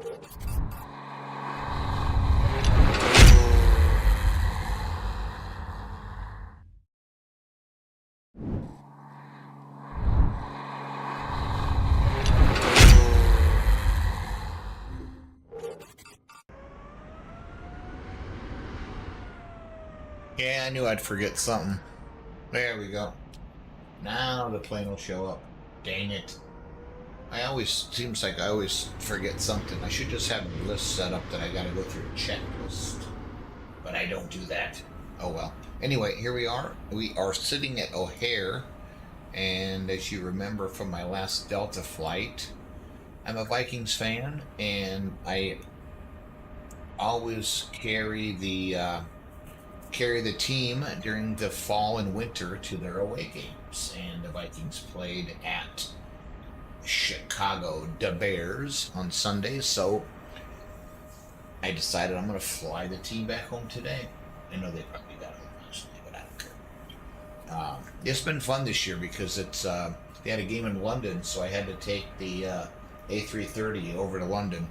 Yeah, I knew I'd forget something. There we go. Now the plane will show up. Dang it. Seems like I always forget something. I should just have a list set up that I gotta go through a checklist. But I don't do that. Oh well. Anyway, here we are. We are sitting at O'Hare. And as you remember from my last Delta flight, I'm a Vikings fan, and I always carry the team during the fall and winter to their away games. And the Vikings played at Chicago the Bears on Sunday, so I decided I'm going to fly the team back home today. I know they probably got home last night, but I don't care. It's been fun this year because they had a game in London, so I had to take the A330 over to London.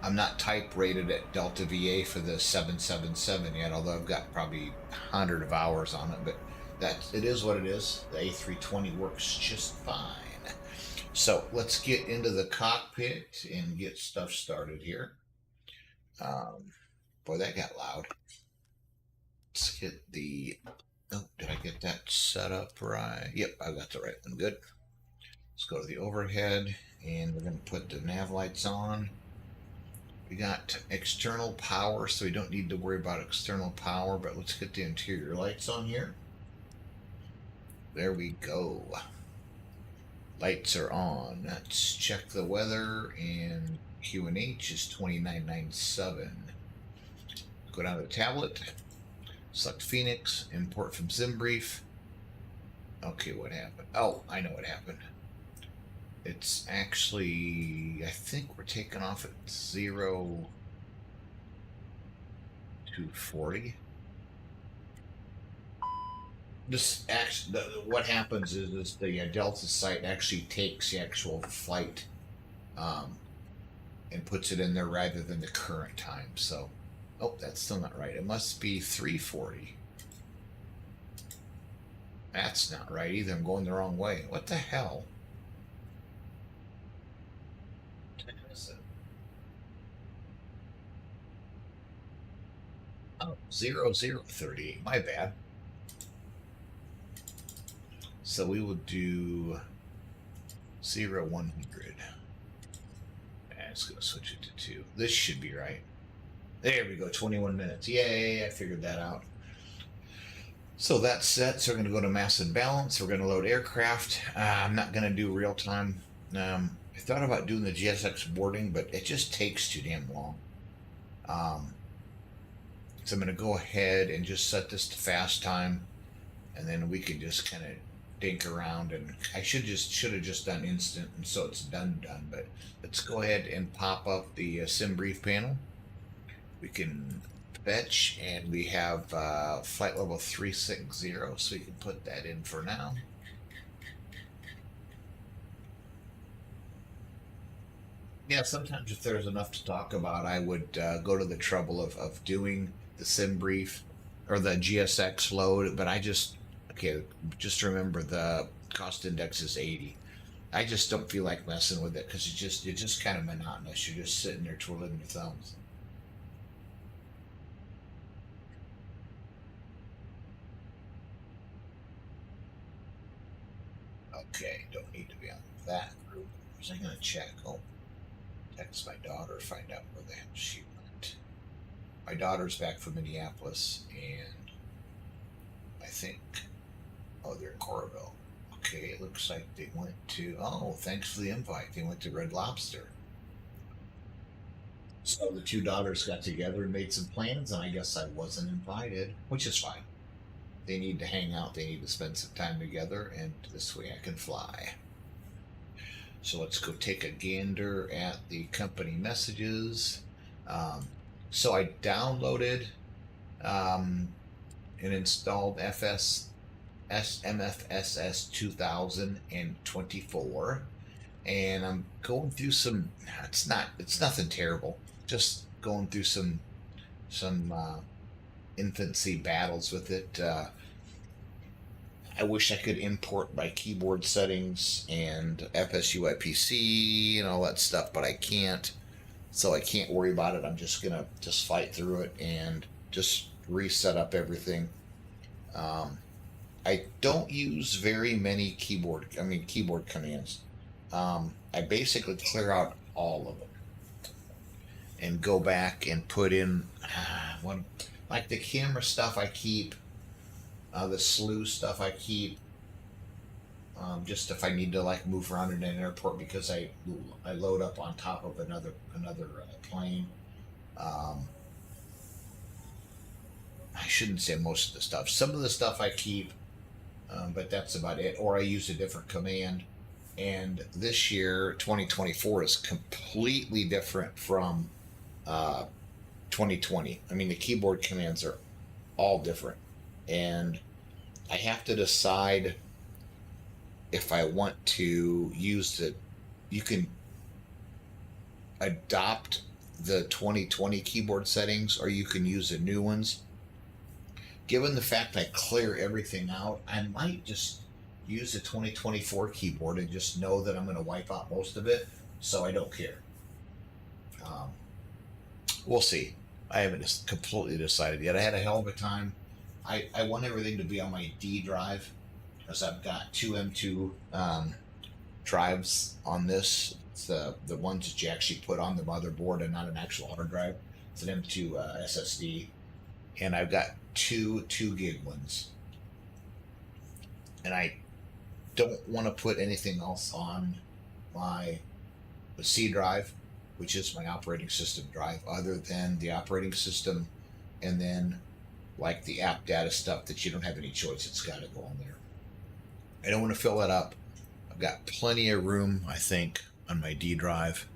I'm not type rated at Delta VA for the 777 yet, although I've got probably 100 of hours on it, but it is what it is. The A320 works just fine. So let's get into the cockpit and get stuff started here. Boy, that got loud. Let's get did I get that set up right? Yep, I got the right one. Good. Let's go to the overhead, and we're going to put the nav lights on. We got external power, so we don't need to worry about external power, but let's get the interior lights on here. There we go. Lights are on. Let's check the weather, and QNH is 2997. Go down to the tablet, select Phoenix, import from SimBrief. Okay, what happened? Oh, I know what happened. It's actually, I think we're taking off at 0 to 40. What happens is the Delta site actually takes the actual flight and puts it in there rather than the current time. So, oh, that's still not right. It must be 340. That's not right either. I'm going the wrong way. What the hell? Oh, 0038. My bad. So we will do 0100. And it's going to switch it to 2. This should be right. There we go, 21 minutes. Yay, I figured that out. So that's set. So we're going to go to mass and balance. We're going to load aircraft. I'm not going to do real time. I thought about doing the GSX boarding, but it just takes too damn long. So I'm going to go ahead and just set this to fast time, and then we can just kind of dink around. And I should have just done instant, and so it's done. But let's go ahead and pop up the SimBrief panel. We can fetch, and we have flight level 360, so we can put that in for now. Yeah, sometimes if there's enough to talk about, I would go to the trouble of doing the SimBrief or the GSX load, but just remember the cost index is 80. I just don't feel like messing with it because it's just kind of monotonous. You're just sitting there twiddling your thumbs. Okay, don't need to be on that group. Was I gonna check? Oh, text my daughter, find out where the hell she went. My daughter's back from Minneapolis, and I think, oh, they're in Coralville. Okay, it looks like they went to, oh, thanks for the invite. They went to Red Lobster. So the two daughters got together and made some plans, and I guess I wasn't invited, which is fine. They need to hang out, they need to spend some time together, and this way I can fly. So let's go take a gander at the company messages. So I downloaded and installed SMFSS 2024. and I'm going through some. It's nothing terrible. Just going through some infancy battles with it. I wish I could import my keyboard settings and FSUIPC and all that stuff, but I can't. So I can't worry about it. I'm just gonna just fight through it and just reset up everything. Um, I don't use very many keyboard commands. I basically clear out all of them and go back and put in one, like the camera stuff I keep, the slew stuff I keep, just if I need to like move around in an airport because I load up on top of another plane. Um, I shouldn't say most of the stuff. Some of the stuff I keep, but that's about it. Or I use a different command. And this year, 2024 is completely different from uh, 2020. I mean, the keyboard commands are all different, and I have to decide if I want to use the. You can adopt the 2020 keyboard settings, or you can use the new ones. Given the fact I clear everything out, I might just use the 2024 keyboard and just know that I'm going to wipe out most of it, so I don't care. Um, we'll see. I haven't just completely decided yet. I had a hell of a time. I want everything to be on my D drive because I've got two M2 drives on this. It's the ones that you actually put on the motherboard and not an actual hard drive. It's an M2 SSD, and I've got two 2 gig ones. And I don't want to put anything else on my C drive, which is my operating system drive, other than the operating system, and then like the app data stuff that you don't have any choice. It's got to go on there. I don't want to fill that up. I've got plenty of room, I think, on my D drive,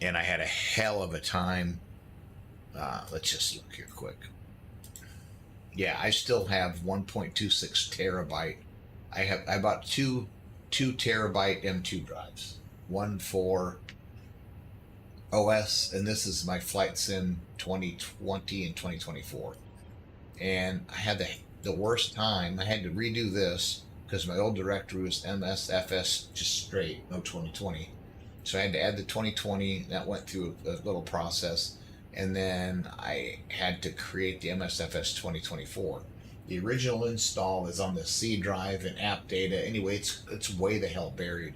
and I had a hell of a time. Let's just look here quick. Yeah, I still have 1.26 terabyte. I bought two terabyte M2 drives. One for OS, and this is my Flight Sim 2020 and 2024. And I had the worst time. I had to redo this because my old directory was MSFS just straight, no 2020. So I had to add the 2020. That went through a little process, and then I had to create the MSFS 2024. The original install is on the C drive and app data. Anyway, it's way the hell buried,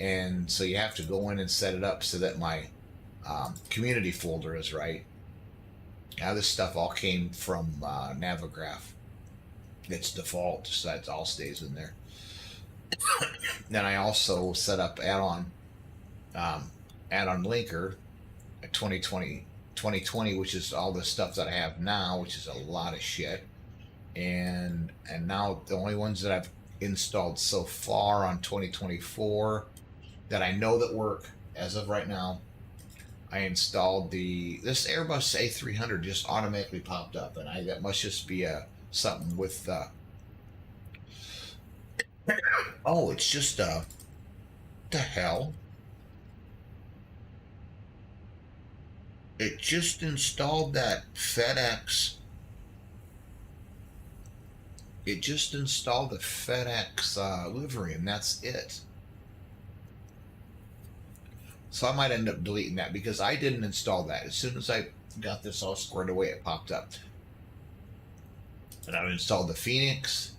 and so you have to go in and set it up so that my community folder is right. Now this stuff all came from Navigraph. It's default, so that all stays in there. Then I also set up add-on linker 2020, which is all the stuff that I have now, which is a lot of shit. And now the only ones that I've installed so far on 2024 that I know that work as of right now, I installed this Airbus A300 just automatically popped up, and that must just be something with oh, it's just the hell. It just installed that FedEx. It just installed the FedEx livery, and that's it. So I might end up deleting that because I didn't install that. As soon as I got this all squared away, it popped up. And I installed the Phoenix.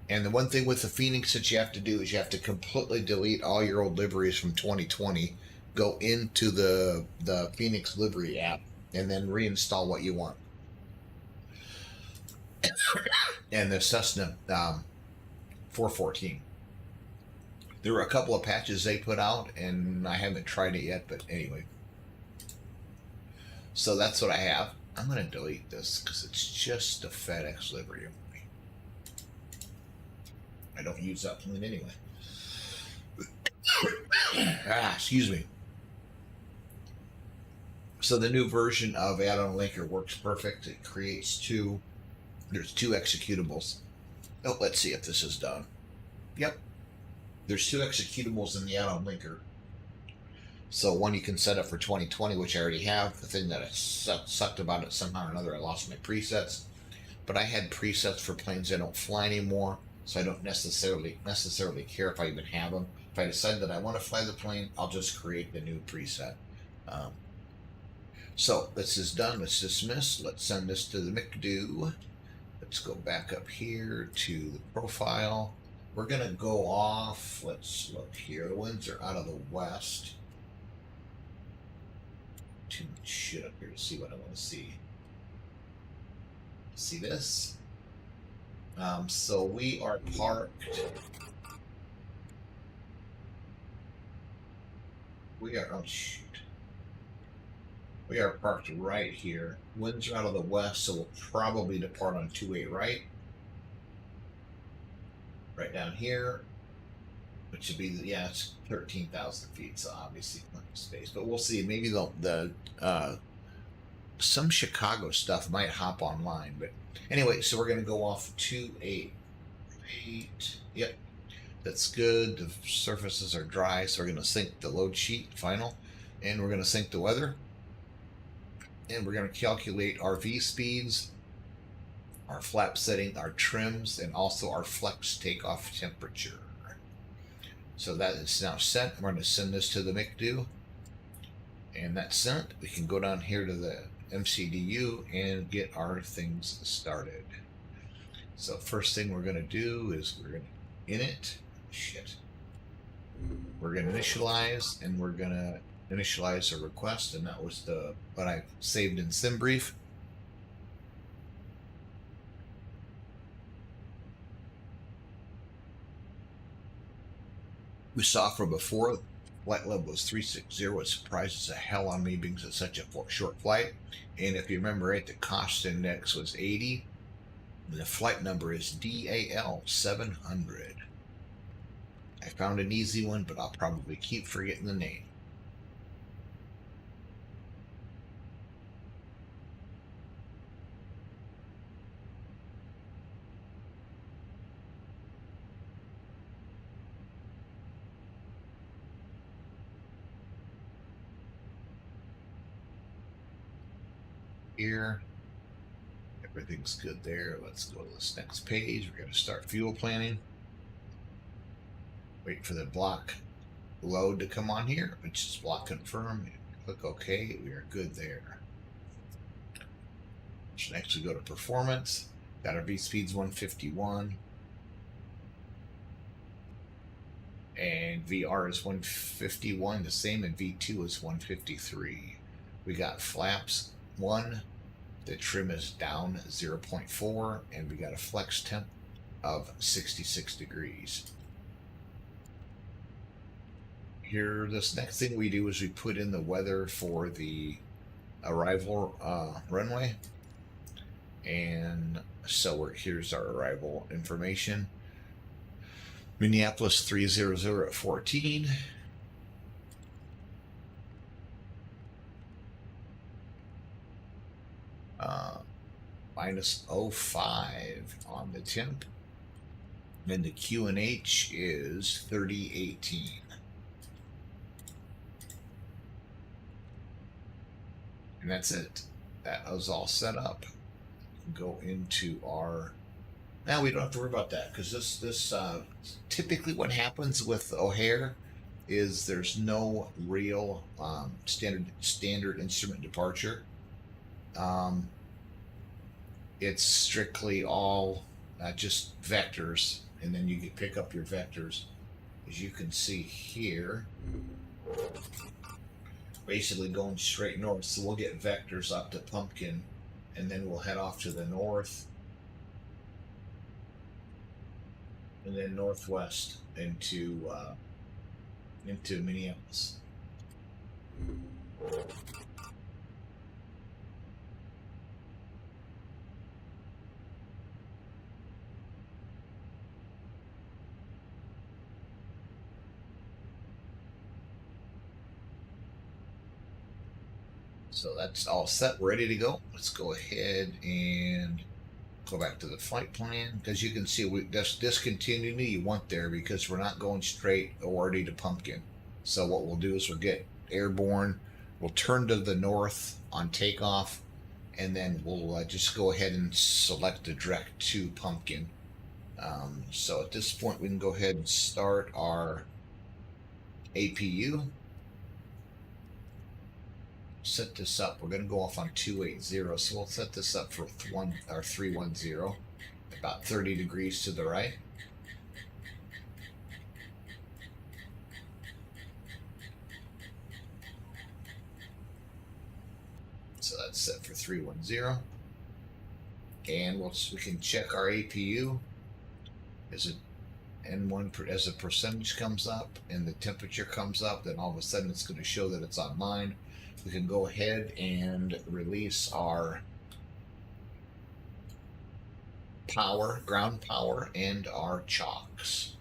And the one thing with the Phoenix that you have to do is you have to completely delete all your old liveries from 2020, go into the Phoenix livery app, and then reinstall what you want. And the Cessna 414. There were a couple of patches they put out, and I haven't tried it yet, but anyway. So that's what I have. I'm going to delete this because it's just a FedEx livery. I don't use that plane anyway. Excuse me. So the new version of add-on linker works perfect. It creates there's two executables. Oh, let's see if this is done. Yep. There's two executables in the add-on linker. So one you can set up for 2020, which I already have. The thing that I sucked about it somehow or another, I lost my presets. But I had presets for planes that don't fly anymore, so I don't necessarily care if I even have them. If I decide that I want to fly the plane, I'll just create the new preset. Um, so this is done. Let's dismiss. Let's send this to the McDo. Let's go back up here to the profile. We're going to go off. Let's look here. The winds are out of the west. Too much shit up here to see what I want to see. See this? So we are parked. Oh shoot. We are parked right here. Winds are out of the west, so we'll probably depart on 2-8 right. Right down here, which should be, yeah, it's 13,000 feet, so obviously plenty of space. But we'll see. Maybe some Chicago stuff might hop online. But anyway, so we're going to go off 2-8. Yep, that's good. The surfaces are dry, so we're going to sync the load sheet final, and we're going to sync the weather, and we're going to calculate our V speeds, our flap setting, our trims, and also our flex takeoff temperature. So that is now set. We're going to send this to the McDo, and that's sent. We can go down here to the MCDU and get our things started. So first thing we're going to do is we're going to init. Shit. We're going to initialize, and we're going to initialize a request, and that was what I saved in SimBrief. We saw from before, flight level was 360. It surprises the hell on me because it's such a short flight. And if you remember right, the cost index was 80. And the flight number is DAL 700. I found an easy one, but I'll probably keep forgetting the name. Here, everything's good there. Let's go to this next page. We're going to start fuel planning. Wait for the block load to come on here, which is block confirm. Click OK. We are good there. So next we go to performance. Got our V speeds 151. And VR is 151, the same, and V2 is 153. We got flaps 1. The trim is down 0.4, and we got a flex temp of 66 degrees. Here, this next thing we do is we put in the weather for the arrival runway. And so here's our arrival information. Minneapolis 300 at 14. Minus 05 on the temp. And the QNH is 3018. And that's it. That was all set up. Go into our. Now we don't have to worry about that because this typically what happens with O'Hare is there's no real standard instrument departure. It's strictly all just vectors, and then you can pick up your vectors, as you can see here. Basically going straight north, so we'll get vectors up to Pumpkin, and then we'll head off to the north, and then northwest into Minneapolis. So that's all set, ready to go. Let's go ahead and Go back to the flight plan because you can see this discontinuity you want there because we're not going straight already to Pumpkin. So what we'll do is we'll get airborne, we'll turn to the north on takeoff, and then we'll just go ahead and select the direct to Pumpkin. So at this point we can go ahead and start our APU. Set this up. We're going to go off on 280, so we'll set this up for 310, about 30 degrees to the right. So that's set for 310, and we can check our APU. As it N1 as the percentage comes up and the temperature comes up, then all of a sudden it's going to show that it's online. We can go ahead and release our power, ground power, and our chocks.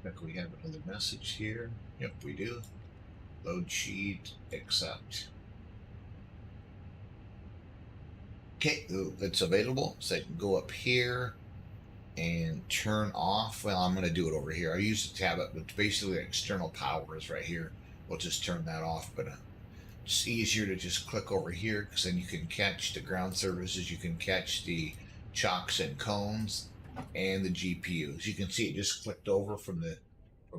I think we have another message here. Yep, we do. Load sheet, accept. Okay, it's available. So I can go up here and turn off. Well, I'm going to do it over here. I use the tablet, but basically the external power is right here. We'll just turn that off, but it's easier to just click over here because then you can catch the ground services, you can catch the chocks and cones, and the GPUs. You can see it just clicked over from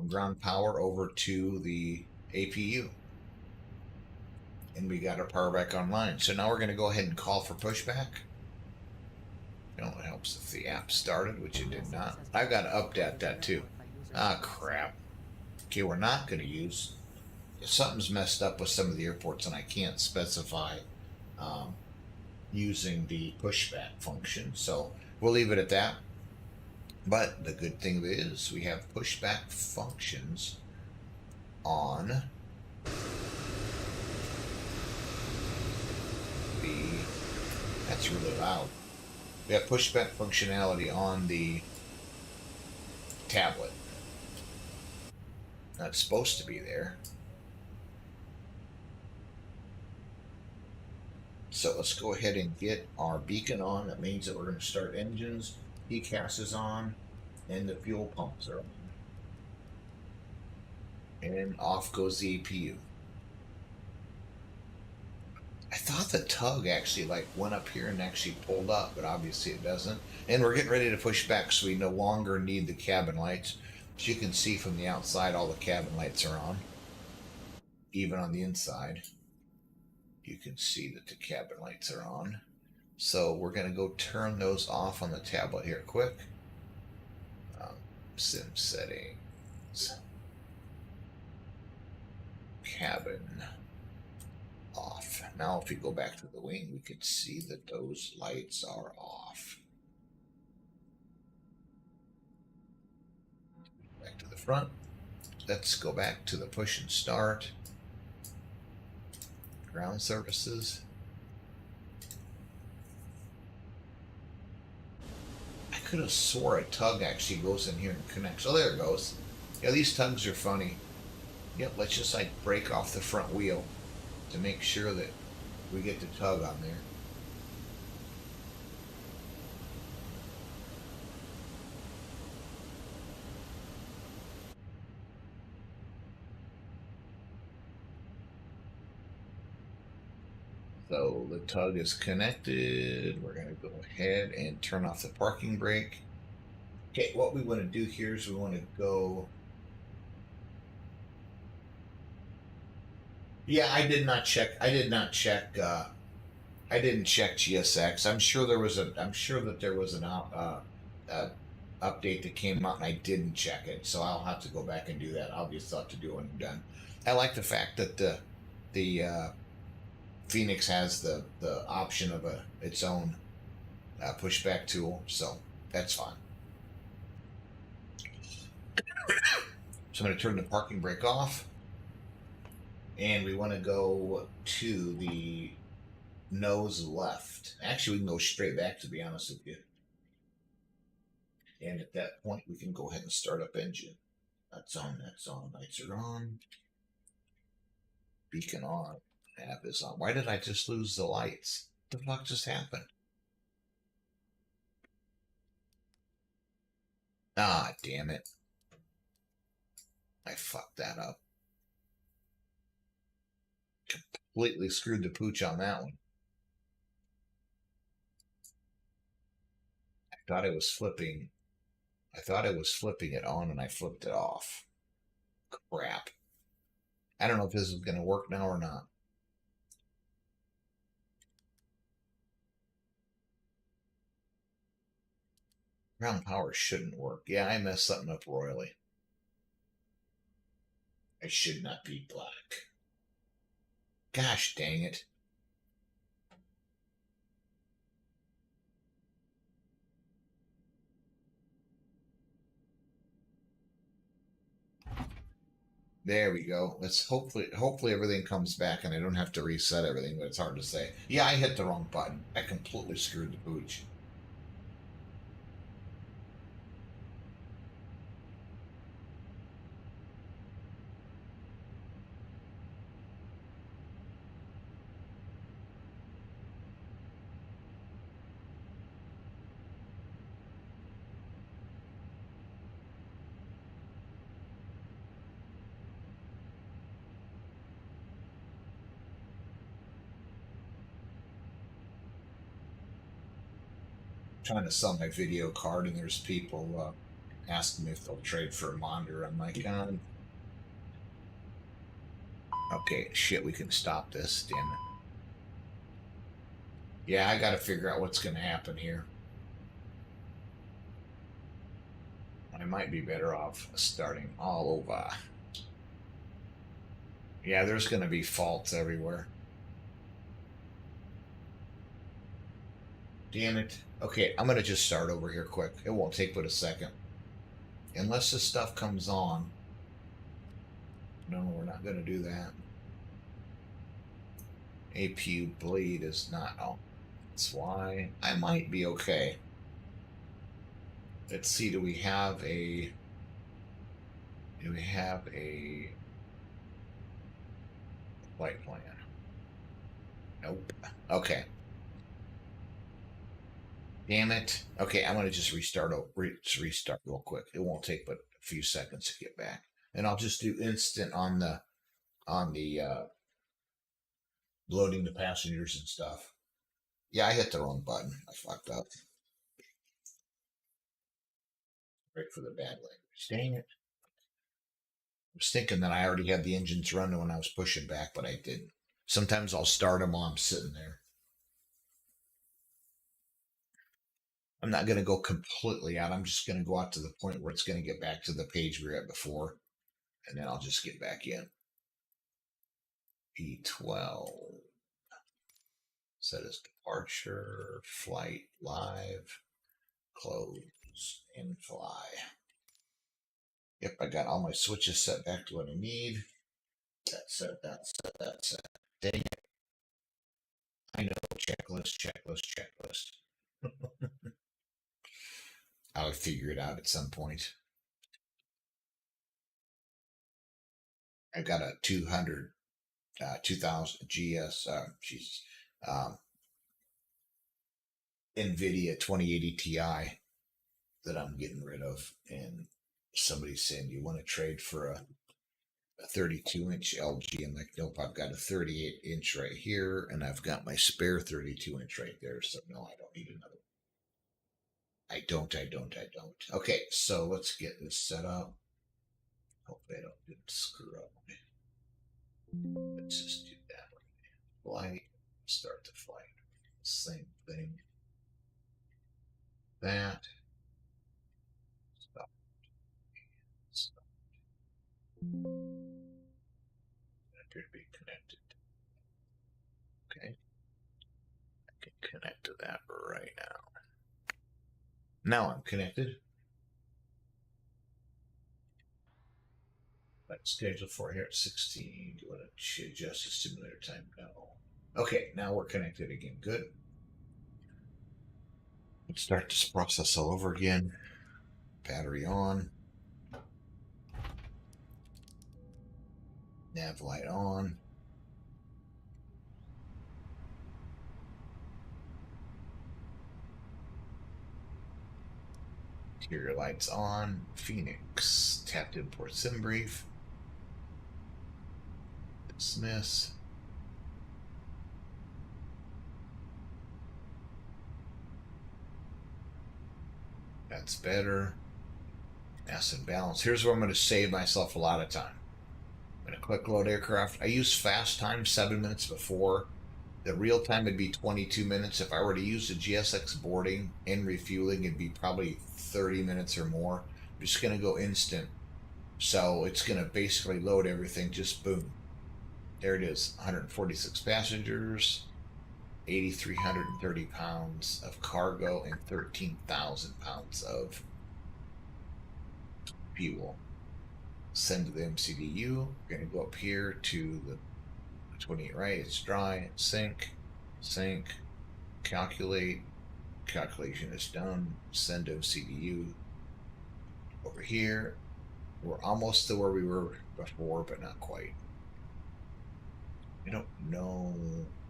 ground power over to the APU. And we got our power back online. So now we're going to go ahead and call for pushback. You know, it helps if the app started, which it did not. I've got to update that too. Ah, crap. Okay, we're not going to use. Something's messed up with some of the airports, and I can't specify using the pushback function. So we'll leave it at that. But the good thing is we have pushback functions on that's really loud. We have pushback functionality on the tablet. That's supposed to be there. So let's go ahead and get our beacon on. That means that we're going to start engines, PCAS is on, and the fuel pumps are on. And off goes the APU. I thought the tug actually went up here and actually pulled up, but obviously it doesn't. And we're getting ready to push back, so we no longer need the cabin lights. As you can see from the outside, all the cabin lights are on. Even on the inside, you can see that the cabin lights are on. So we're going to go turn those off on the tablet here quick. Sim settings. Cabin off. Now if we go back to the wing, we could see that those lights are off. Back to the front. Let's go back to the push and start. Ground services. I could have swore a tug actually goes in here and connects. Oh, there it goes. Yeah, these tugs are funny. Yep, let's just break off the front wheel to make sure that we get the tug on there. So the tug is connected. We're going to go ahead and turn off the parking brake. Okay, what we want to do here is we want to go. Yeah, I did not check. I didn't check GSX. I'm sure that there was an update that came out, and I didn't check it. So I'll have to go back and do that. I'll just have to do it when I'm done. I like the fact that the Phoenix has the option of its own pushback tool, so that's fine. So I'm going to turn the parking brake off, and we want to go to the nose left. Actually, we can go straight back, to be honest with you. And at that point, we can go ahead and start up engine. That's on, that's on, lights are on, beacon on, nav is on. Why did I just lose the lights? What the fuck just happened? Ah, damn it. I fucked that up. Completely screwed the pooch on that one. I thought it was flipping. I thought it was flipping it on and I flipped it off. Crap. I don't know if this is going to work now or not. Ground power shouldn't work. Yeah, I messed something up royally. I should not be black. Gosh dang it. There we go. Let's hopefully everything comes back and I don't have to reset everything, but it's hard to say. Yeah, I hit the wrong button. I completely screwed the pooch. Trying to sell my video card and there's people asking me if they'll trade for a monitor. I'm like, okay, shit, we can stop this. Damn it. Yeah, I got to figure out what's going to happen here. I might be better off starting all over. Yeah, there's going to be faults everywhere. Damn it. Okay, I'm going to just start over here quick. It won't take but a second. Unless this stuff comes on. No, we're not going to do that. APU bleed is not on. That's why I might be okay. Let's see, do we have a flight plan? Nope. Okay. Damn it. Okay, I'm gonna just restart real quick. It won't take but a few seconds to get back. And I'll just do instant on the loading the passengers and stuff. Yeah, I hit the wrong button. I fucked up. Right for the bad language. Dang it. I was thinking that I already had the engines running when I was pushing back, but I didn't. Sometimes I'll start them while I'm sitting there. I'm not going to go completely out. I'm just going to go out to the point where it's going to get back to the page we were at before, and then I'll just get back in. E12. Set as departure, flight, live, close, and fly. Yep, I got all my switches set back to what I need. That's set, that's set, that's set. Dang it. I know, checklist, checklist, checklist. I'll figure it out at some point. I've got a 2000 GS, NVIDIA 2080 Ti that I'm getting rid of. And somebody's saying, you want to trade for a 32-inch LG? I'm like, nope, I've got a 38-inch right here, and I've got my spare 32-inch right there. So no, I don't need another one. I don't. Okay, so let's get this set up. Hopefully I didn't screw up. Let's just do that. Flight, start the flight. Same thing. That. Stop. Stop. Appear to be connected. Okay. I can connect to that right now. Now I'm connected. But scheduled for here at 16. Do you want to adjust the simulator time? No. Okay, now we're connected again. Good. Let's start this process all over again. Battery on. Nav light on. Interior lights on. Phoenix. Tap to import sim brief. Dismiss. That's better. Mass and balance. Here's where I'm going to save myself a lot of time. I'm going to click load aircraft. I use fast time 7 minutes before. The real time would be 22 minutes. If I were to use the GSX boarding and refueling, it'd be probably 30 minutes or more. I'm just going to go instant. So it's going to basically load everything, just boom. There it is, 146 passengers, 8,330 pounds of cargo, and 13,000 pounds of fuel. Send to the MCDU. We're going to go up here to the 28 right, it's dry, sync, calculate, calculation is done, send to MCDU. Over here, we're almost to where we were before, but not quite. I don't know.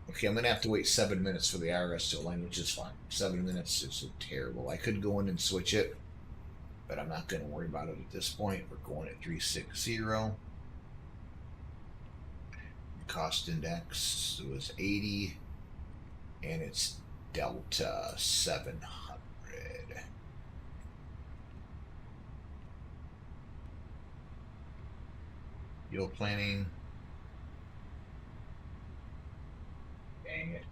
Okay, I'm going to have to wait 7 minutes for the IRS to align, which is fine. 7 minutes is terrible. I could go in and switch it, but I'm not going to worry about it at this point. We're going at 360. Cost index was 80, and it's Delta 700. Fuel planning. Dang it.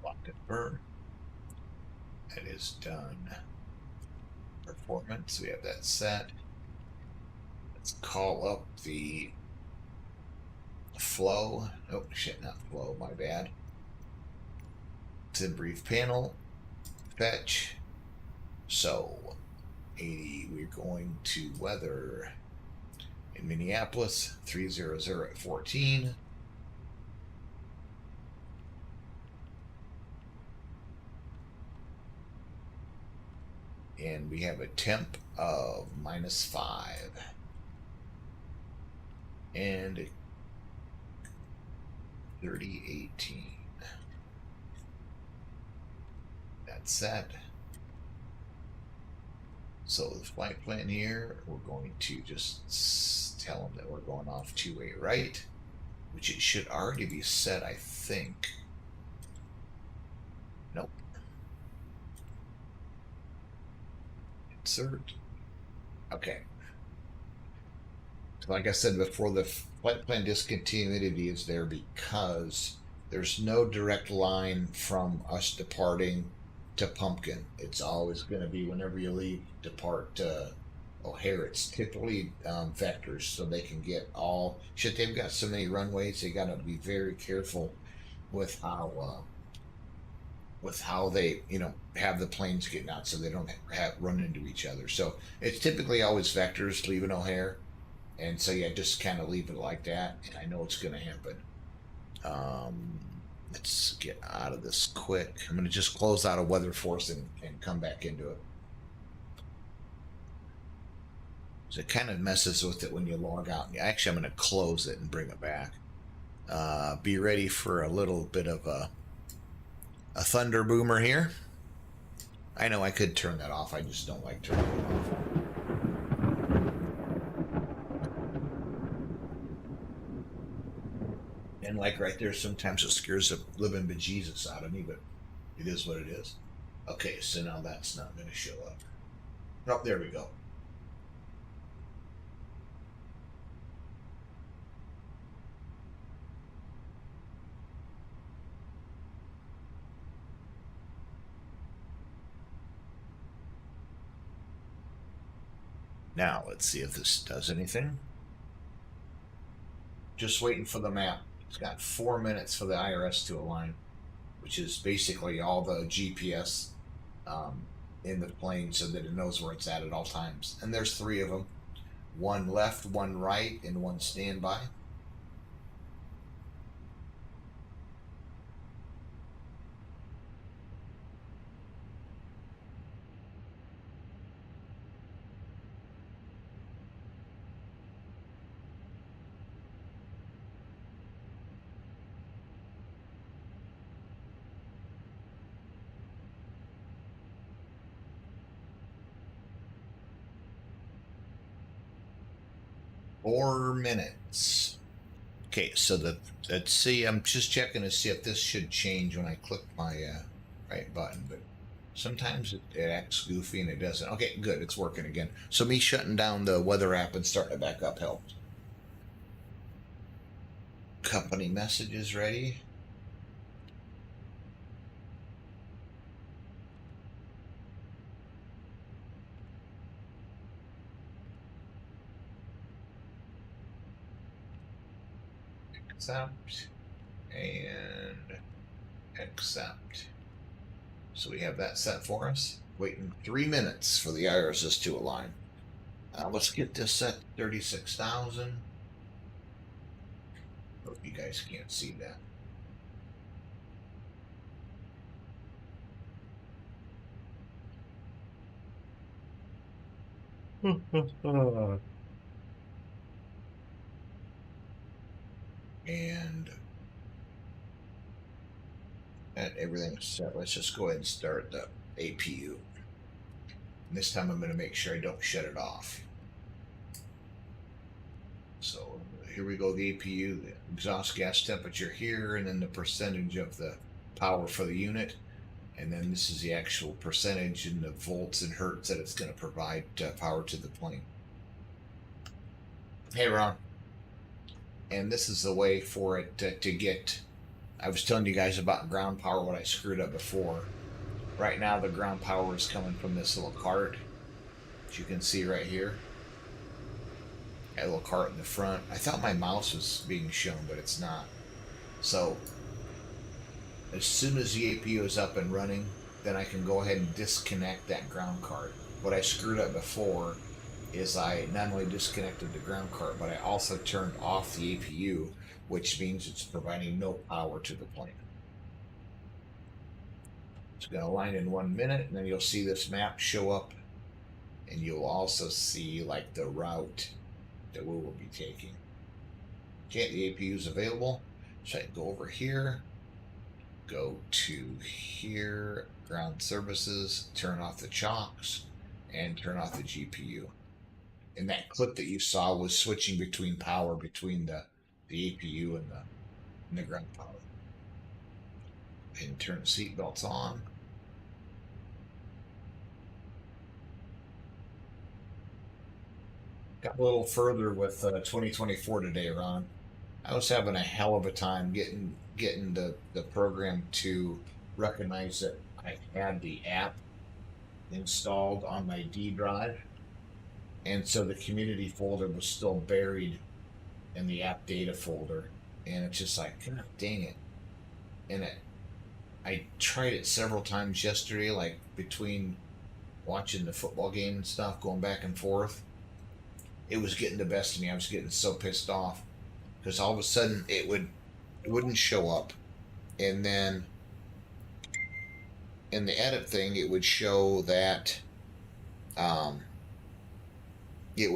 Lock confirm. That is done. Performance, we have that set. Let's call up the flow. Oh, shit, not flow, my bad. Sim brief panel. Fetch. So, 80, we're going to weather in Minneapolis, 300 at 14. And we have a temp of -5. And 3018. That's set. So the flight plan here, we're going to just tell them that we're going off 2-way right, which it should already be set, I think. Nope. Insert. Okay. Like I said before, the flight plan discontinuity is there because there's no direct line from us departing to Pumpkin. It's always going to be whenever you leave, depart O'Hare. It's typically vectors, so they can get all shit. They've got so many runways. They got to be very careful with how they have the planes getting out, so they don't run into each other. So it's typically always vectors leaving O'Hare. And so, yeah, just kind of leave it like that. And I know it's going to happen. Let's get out of this quick. I'm going to just close out of weather force and come back into it. So it kind of messes with it when you log out. Actually, I'm going to close it and bring it back. Be ready for a little bit of a thunder boomer here. I know I could turn that off. I just don't like turning it off. And like right there, sometimes it scares the living bejesus out of me, but it is what it is. Okay, so now that's not going to show up. Oh, there we go. Now let's see if this does anything. Just waiting for the map. It's got 4 minutes for the IRS to align, which is basically all the GPS in the plane so that it knows where it's at all times. And there's 3 of them. One left, one right, and one standby. 4 minutes. Okay, so let's see. I'm just checking to see if this should change when I click my right button, but sometimes it acts goofy and it doesn't. Okay, good. It's working again. So me shutting down the weather app and starting it back up helped. Company messages ready. Accept and accept. So we have that set for us. Waiting 3 minutes for the irises to align. Let's get this set 36,000. Hope you guys can't see that. And everything's set. Let's just go ahead and start the APU. And this time I'm going to make sure I don't shut it off. So here we go, the APU, the exhaust gas temperature here, and then the percentage of the power for the unit. And then this is the actual percentage in the volts and hertz that it's going to provide power to the plane. Hey, Ron. And this is the way for it to get. I was telling you guys about ground power, what I screwed up before. Right now, the ground power is coming from this little cart, as you can see right here. Got a little cart in the front. I thought my mouse was being shown, but it's not. So, as soon as the APU is up and running, then I can go ahead and disconnect that ground cart. What I screwed up before is I not only disconnected the ground cart, but I also turned off the APU, which means it's providing no power to the plane. It's going to align in 1 minute, and then you'll see this map show up, and you'll also see like the route that we will be taking. Okay, the APU is available. So I can go over here, go to here, ground services, turn off the chocks, and turn off the GPU. And that clip that you saw was switching between power between the APU and the ground power. And turn the seat belts on. Got a little further with 2024 today, Ron. I was having a hell of a time getting the program to recognize that I had the app installed on my D drive, and so the community folder was still buried in the app data folder, and it's just like, God dang it! And I tried it several times yesterday, like between watching the football game and stuff, going back and forth. It was getting the best of me. I was getting so pissed off because all of a sudden it wouldn't show up, and then in the edit thing it would show that um, the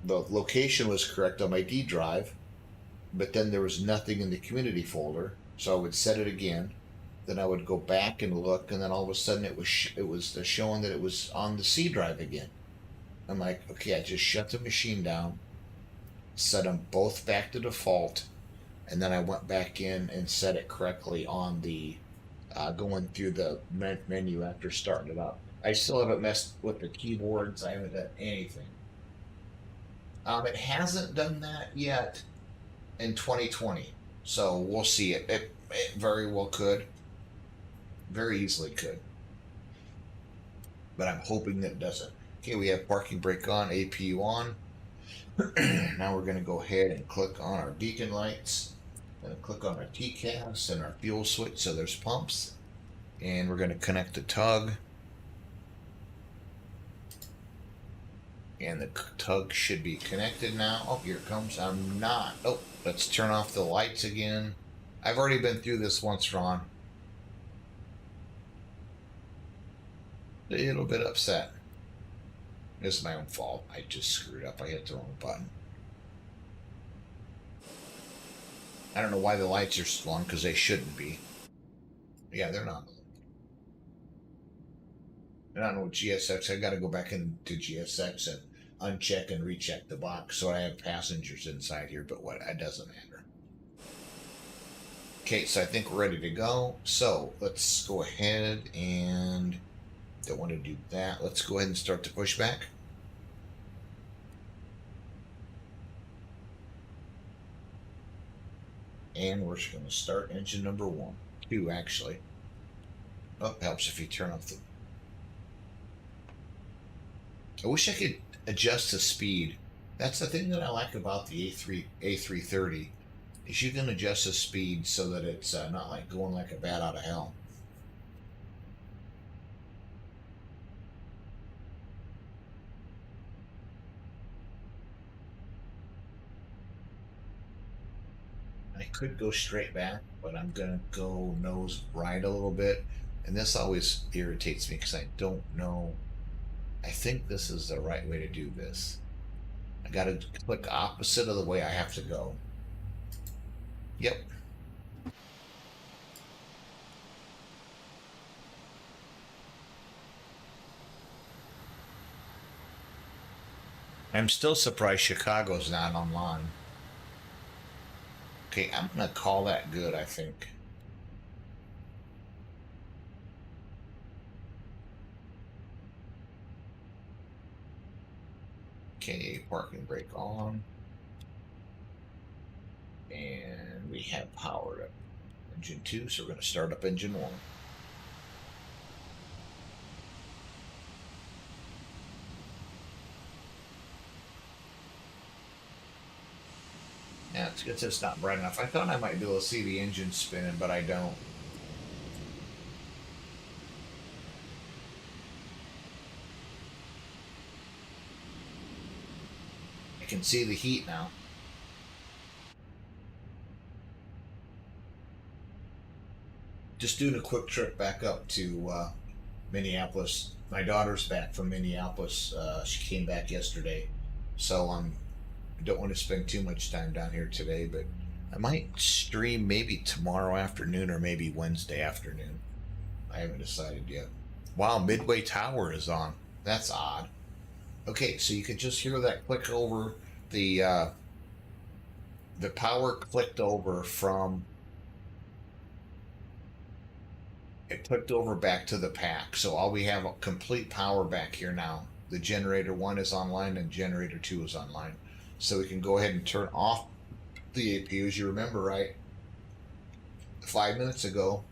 the location was correct on my D drive, but then there was nothing in the community folder. So I would set it again. Then I would go back and look, and then all of a sudden it was showing that it was on the C drive again. I'm like, okay, I just shut the machine down, set them both back to default, and then I went back in and set it correctly on the going through the menu after starting it up. I still haven't messed with the keyboards. I haven't done anything. It hasn't done that yet in 2020, so we'll see. It very well could, very easily could, but I'm hoping that it doesn't. Okay, we have parking brake on, APU on. Now we're going to go ahead and click on our beacon lights. Going to click on our TCAS and our fuel switch, so there's pumps. And we're going to connect the tug. And the tug should be connected now. Oh, here it comes. I'm not. Oh, let's turn off the lights again. I've already been through this once, Ron. A little bit upset. It's my own fault. I just screwed up. I hit the wrong button. I don't know why the lights are on, because they shouldn't be. Yeah, they're not. And I don't know what GSX. I got to go back into GSX and uncheck and recheck the box so I have passengers inside here. But what? It doesn't matter. Okay, so I think we're ready to go. So let's go ahead and don't want to do that. Let's go ahead and start the pushback. And we're just going to start engine number 1. 2, actually. Oh, helps if you turn off the... I wish I could adjust the speed. That's the thing that I like about the A330 is you can adjust the speed so that it's not like going like a bat out of hell. I could go straight back, but I'm gonna go nose right a little bit. And this always irritates me because I don't know. I think this is the right way to do this. I gotta click opposite of the way I have to go. Yep. I'm still surprised Chicago's not online. Okay, I'm gonna call that good, I think. Okay, parking brake on. And we have powered up engine 2, so we're gonna start up engine 1. Yeah, it's good it's not bright enough. I thought I might be able to see the engine spinning, but I don't. I can see the heat now. Just doing a quick trip back up to Minneapolis. My daughter's back from Minneapolis. She came back yesterday, so I don't want to spend too much time down here today, but I might stream maybe tomorrow afternoon or maybe Wednesday afternoon. I haven't decided yet. Wow, Midway Tower is on. That's odd. Okay, so you can just hear that click over the power clicked over from it clicked over back to the pack. So all we have complete power back here now. The generator 1 is online and generator 2 is online. So we can go ahead and turn off the APU. As you remember, right, 5 minutes ago,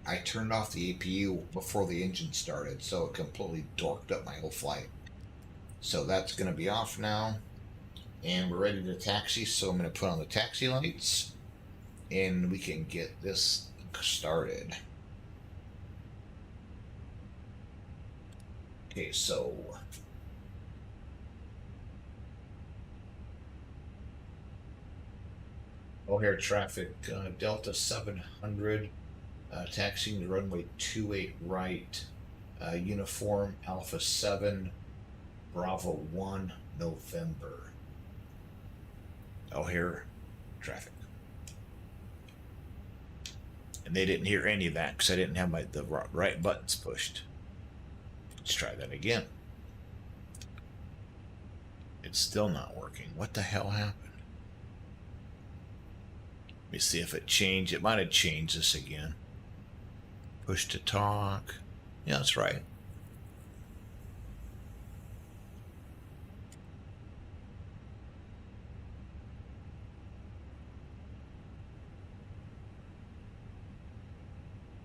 I turned off the APU before the engine started, so it completely dorked up my whole flight. So that's going to be off now, and we're ready to taxi. So I'm going to put on the taxi lights, and we can get this started. Okay, so O'Hare traffic, Delta 700, taxiing the runway 28 right, uniform Alpha 7, Bravo 1, November. O'Hare traffic. And they didn't hear any of that because I didn't have the right buttons pushed. Let's try that again. It's still not working. What the hell happened? Let me see if it changed. It might have changed this again. Push to talk. Yeah, that's right.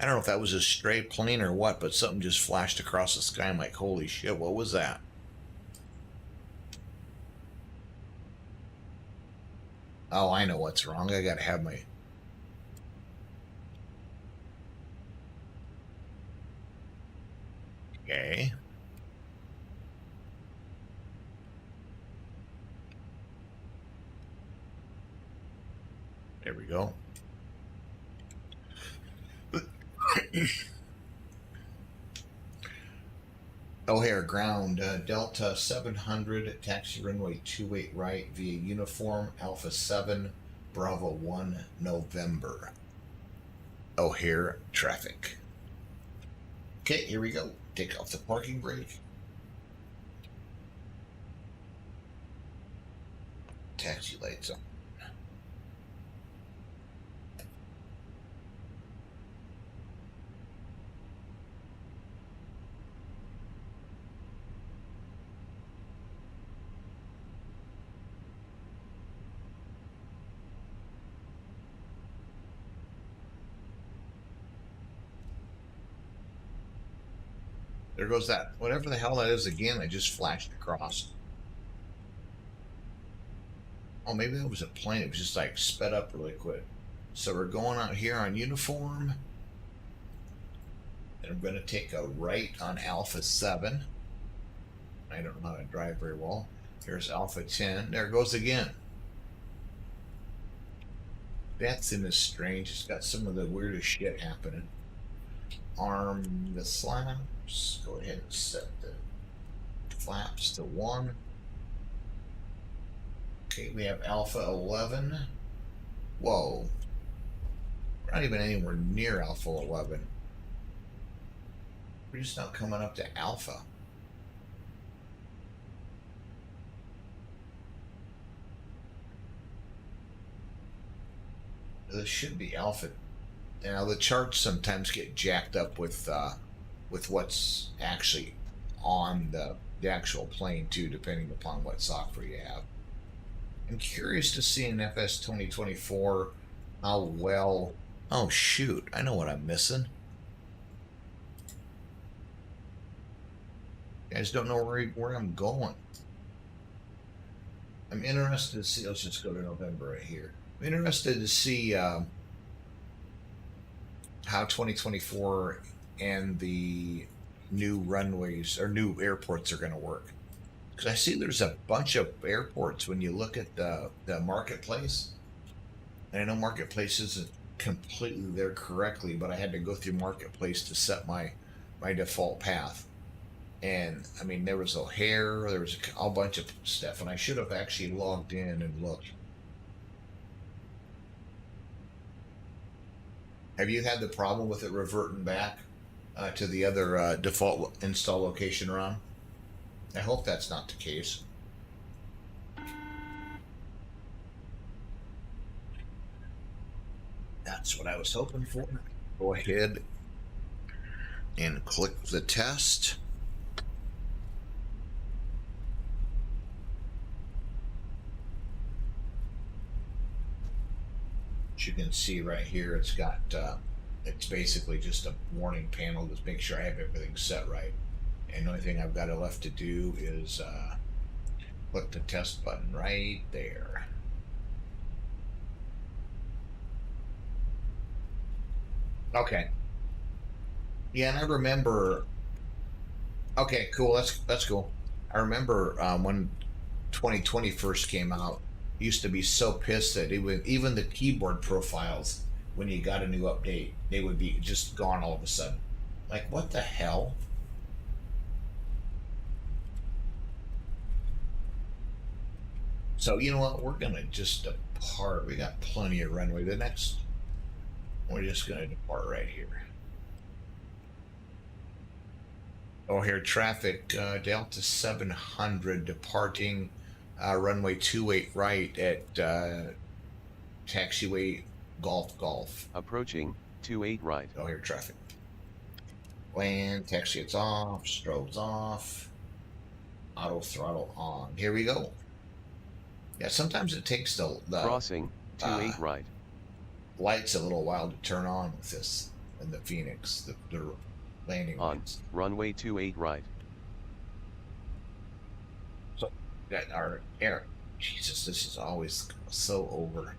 I don't know if that was a stray plane or what, but something just flashed across the sky. I'm like, holy shit, what was that? Oh, I know what's wrong. I gotta have my... Okay. There we go. O'Hare ground, Delta 700, taxi runway 28 right via uniform Alpha 7, Bravo 1, November. O'Hare traffic. Okay, here we go. take off the parking brake. Taxi lights on. There goes that. Whatever the hell that is again, I just flashed across. Oh, maybe that was a plane. It was just like sped up really quick. So we're going out here on uniform. And I'm going to take a right on Alpha 7. I don't know how to drive very well. Here's Alpha 10. There it goes again. VATSIM is strange. It's got some of the weirdest shit happening. Arm the flaps. Go ahead and set the flaps to 1. Okay, we have Alpha 11. Whoa. We're not even anywhere near Alpha 11. We're just not coming up to Alpha. This should be Alpha. Now the charts sometimes get jacked up with what's actually on the actual plane too, depending upon what software you have. I'm curious to see in FS 2024 how well. Oh shoot! I know what I'm missing. You guys don't know where I'm going. I'm interested to see. Let's just go to November right here. I'm interested to see how 2024 and the new runways or new airports are going to work. Because I see there's a bunch of airports when you look at the marketplace. And I know marketplace isn't completely there correctly, but I had to go through marketplace to set my default path. And I mean, there was O'Hare, there was a whole bunch of stuff, and I should have actually logged in and looked. Have you had the problem with it reverting back to the other default install location, Ron? I hope that's not the case. That's what I was hoping for. Go ahead and click the test. As you can see right here, it's got it's basically just a warning panel to make sure I have everything set right. And the only thing I've got left to do is click the test button right there. Okay. Yeah, and I remember. Okay, cool. That's cool. I remember when 2020 first came out. I used to be so pissed that even the keyboard profiles, when you got a new update, they would be just gone all of a sudden. Like, what the hell? So you know what? We're gonna just depart. We got plenty of runway. The next, we're just gonna depart right here. Oh, here traffic Delta 700 departing runway 28 right at taxiway Golf. Approaching 28 right. Oh, here traffic. Land, taxi it's off, strobes off, auto throttle on. Here we go. Yeah, sometimes it takes the crossing 28 right. Lights a little while to turn on with this in the Phoenix, the landing on lights. Runway 28 right. So got our air. Jesus, this is always so over.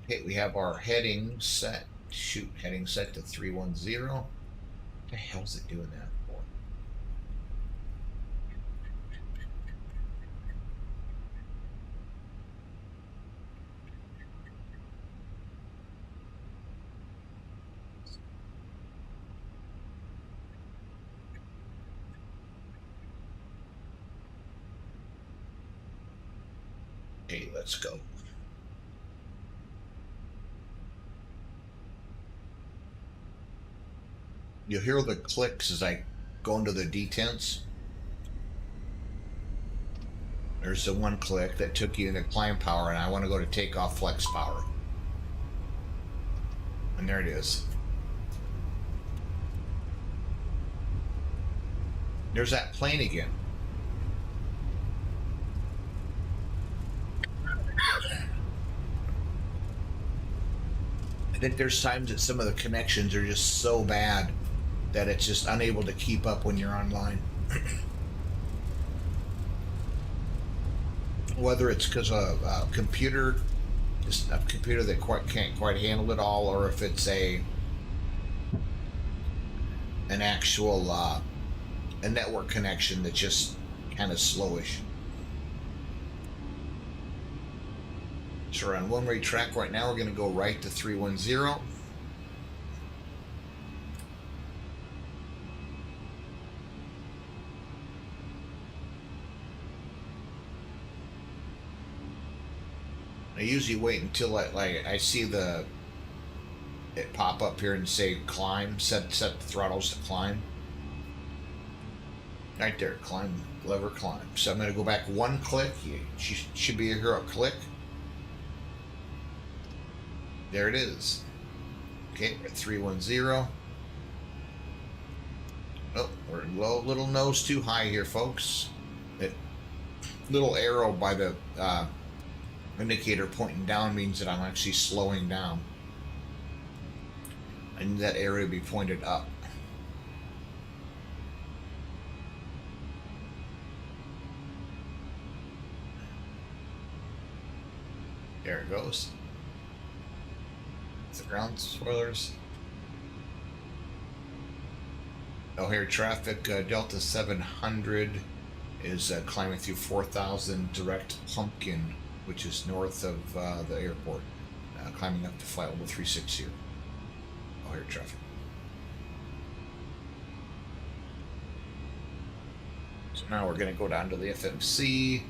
Okay, we have our heading set. Shoot, heading set to 310. What the hell's it doing that for? Okay, let's go. You'll hear the clicks as I go into the detents. There's the one click that took you into climb power, and I want to go to takeoff flex power. And there it is. There's that plane again. I think there's times that some of the connections are just so bad that it's just unable to keep up when you're online. Whether it's because a computer, just a computer that can't quite handle it all, or if it's an actual a network connection that's just kind of slowish. So we're on one-way track right now. We're going to go right to 310. I usually wait until I see it pop up here and say climb, set the throttles to climb. Right there, climb, lever climb. So I'm going to go back one click. She should be here a click. There it is. Okay, we're at 310. Oh, we're low, little nose too high here, folks. That little arrow by the indicator pointing down means that I'm actually slowing down. I need that arrow to be pointed up. There it goes. The ground spoilers. Oh, here traffic. Delta 700 is climbing through 4,000 direct Pumpkin, which is north of the airport, climbing up to flight level 360. Oh, here traffic. So now we're going to go down to the FMC.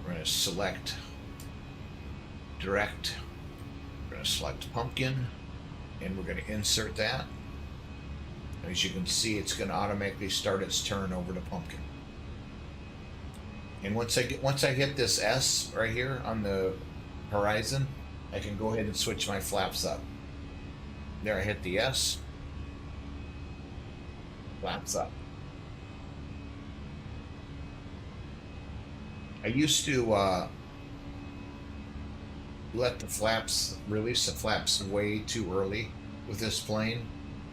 We're going to select direct. We're going to select Pumpkin, and we're going to insert that. As you can see, it's going to automatically start its turn over to Pumpkin. And once I hit this S right here on the horizon, I can go ahead and switch my flaps up. There, I hit the S. Flaps up. I used to release the flaps way too early with this plane,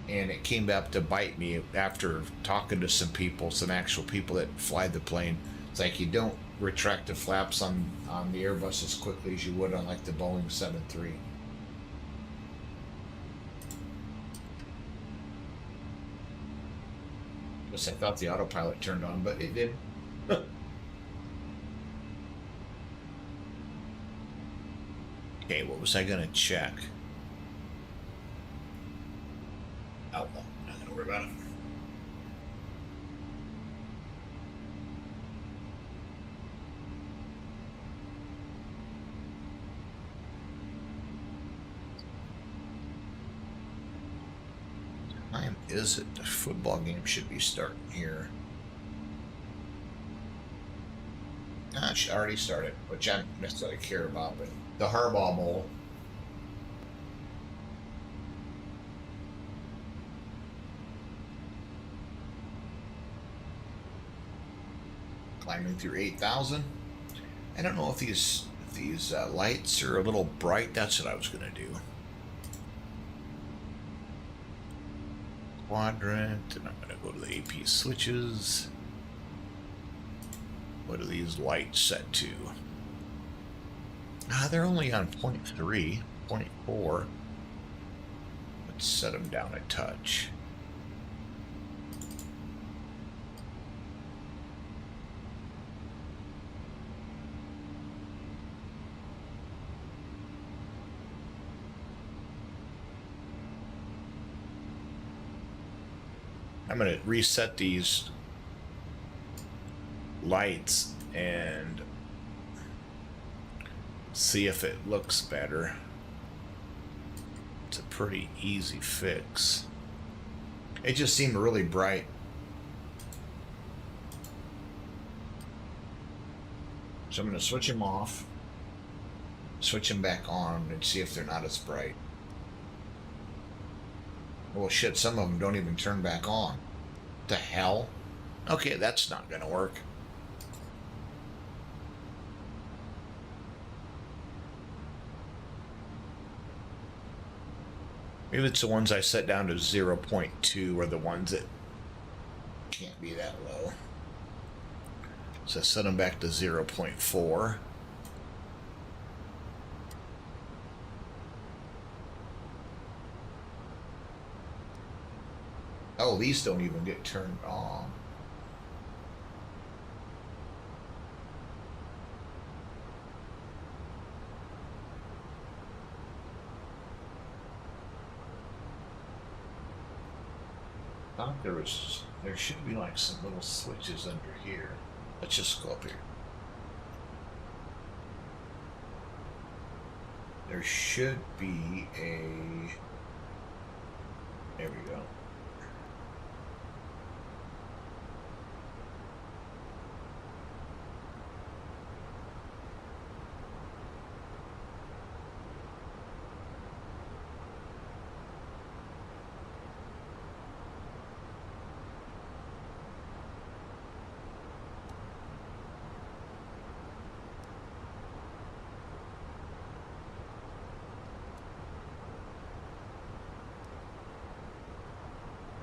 and it came back to bite me after talking to some actual people that fly the plane. It's like you don't retract the flaps on the Airbus as quickly as you would on like the Boeing 737. Guess I thought the autopilot turned on, but it didn't. Okay, what was I gonna check? Oh, well, not gonna worry about it. What time is it? The football game should be starting here. She already started, which I don't necessarily care about, but the Harbaugh Bowl. Climbing through 8,000. I don't know if these lights are a little bright. That's what I was gonna do. Quadrant, and I'm gonna go to the AP switches. What are these lights set to? They're only on 0.3, 0.4. Let's set them down a touch. I'm going to reset these lights and see if it looks better. It's a pretty easy fix. It just seemed really bright. So I'm going to switch them off, switch them back on, and see if they're not as bright. Well, shit, some of them don't even turn back on. What the hell? Okay, that's not going to work. Maybe it's the ones I set down to 0.2 are the ones that can't be that low. So I set them back to 0.4. Oh, these don't even get turned on. I thought there should be like some little switches under here. Let's just go up here. There should be a, there we go.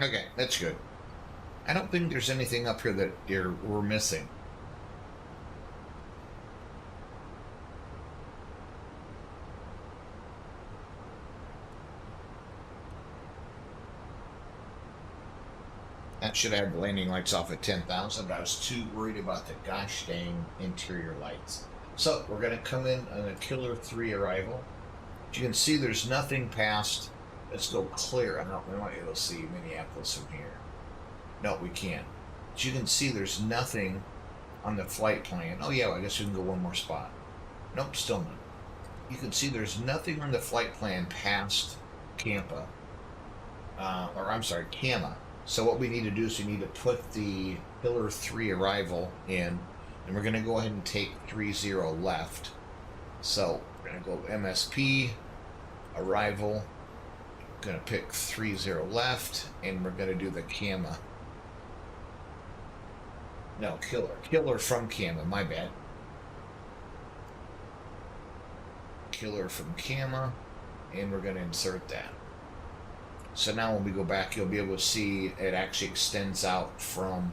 Okay, that's good. I don't think there's anything up here that we're missing. That should have the landing lights off at 10,000, but I was too worried about the gosh dang interior lights. So we're going to come in on a Killer 3 arrival. As you can see, there's nothing past. Let's go clear. I don't want you to see Minneapolis from here. No, we can't. As you can see, there's nothing on the flight plan. Oh yeah, well, I guess we can go one more spot. Nope, still none. You can see there's nothing on the flight plan past Campa. Or I'm sorry, Cama. So what we need to do is we need to put the Killer 3 arrival in, and we're going to go ahead and take 30 left. So we're going to go MSP, arrival, going to pick 30 left, and we're going to do the Cama. No, Killer from Cama, my bad. Killer from Cama, and we're going to insert that. So now when we go back, you'll be able to see it actually extends out from